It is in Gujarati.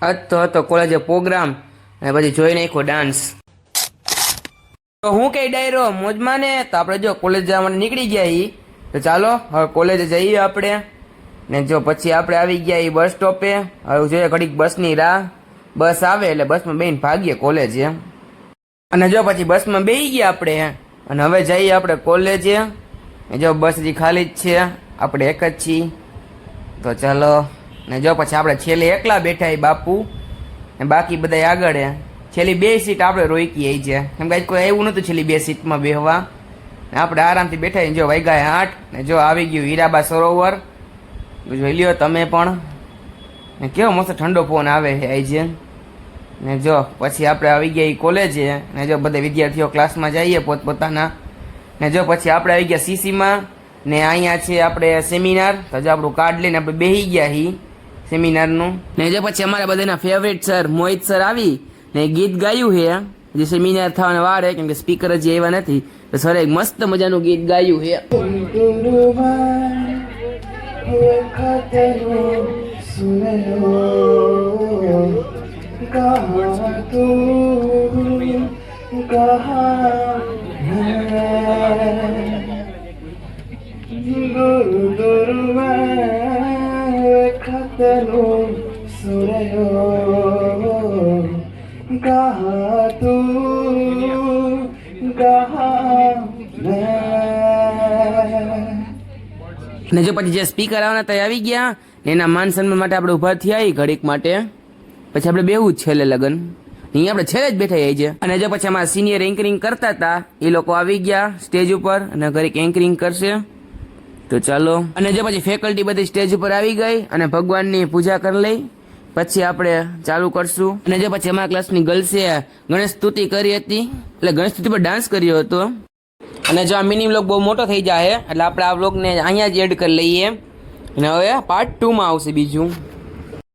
આજ તો હતો કોલેજે પ્રોગ્રામ અને પછી જોઈ નાખ્યો ડાન્સ. તો હું કઈ ડાયરો મોજમાં ને તો આપણે જો કોલેજ જવા માટે નીકળી ગયા ઈ. તો ચાલો હવે કોલેજે જઈએ આપણે. ને જો પછી આપણે આવી ગયા ઈ બસ સ્ટોપે. હવે જોઈએ ઘડીક બસની રાહ. બસ આવે એટલે બસમાં બેહીને ભાગીએ કોલેજે. અને જો પછી બસમાં બેસી ગયા આપણે અને હવે જઈએ આપણે કોલેજે. જો બસ હજી ખાલી જ છે, આપણે એક જ છીએ. તો ચાલો. ને જો પછી આપણે છેલ્લે એકલા બેઠા એ બાપુ ને બાકી બધા આગળ. છેલ્લી 2 સીટ આપણે રોકી આવી છે, કેમ કે કોઈ એવું નહોતું છેલ્લી 2 સીટમાં બેહવા. ને આપણે આરામથી બેઠા. જો વાગ્યા 8 ને જો આવી ગયું હીરાબા સરોવર. જોઈ લ્યો તમે પણ. ને કેવો મસ્ત ઠંડો પવન આવે છે આજે. ને જો પછી આપણે આવી ગયા કોલેજે. ને જો બધા વિદ્યાર્થીઓ ક્લાસમાં જઈએ પોતપોતાના. ને જો પછી આપણે આવી ગયા સીસીમાં. ને અહીંયા છે આપણે સેમિનાર. તો જો આપણું કાર્ડ લઈને આપણે બેસી ગયા હી સેમિનારનું. ને જો પછી અમારા બધાના ફેવરેટ સર મોહિત સર આવી ને ગીત ગાયું છે. જે સેમિનાર થવાના વાર છે, કેમ કે સ્પીકર જ એવા નથી. તો સરે એક મસ્ત મજાનું ગીત ગાયું છે. ને જો પછી જે સ્પીકર આવવાના તે આવી ગયા. એના માન સન્માન માટે આપણે ઉભા થયા ઘડીક માટે. પછી આપણે બેવું જ છેલ્લે લગન અહીંયા આપણે છેલ્લે જ બેઠા છે. અને જો પછી અમારા સિનિયર એન્કરિંગ કરતા હતા એ લોકો આવી ગયા સ્ટેજ ઉપર અને ઘડીક એન્કરિંગ કરશે. તો ચાલો. અને જો પછી ફેકલ્ટી બધી સ્ટેજ ઉપર આવી ગઈ અને ભગવાનની પૂજા કરી લઈ. પછી આપણે ચાલુ કરશું. અને જો પછી અમારા ક્લાસની ગર્લ્સે ગણેશ સ્તુતિ કરી હતી, એટલે ગણેશ સ્તુતિ પર ડાન્સ કર્યો હતો. અને જો આ મિની વ્લોગ બહુ મોટો થઈ જાય એટલે આપણે આ વ્લોગને અહીંયા જ એડ કરી લઈએ. અને હવે પાર્ટ 2 માં આવશે બીજું.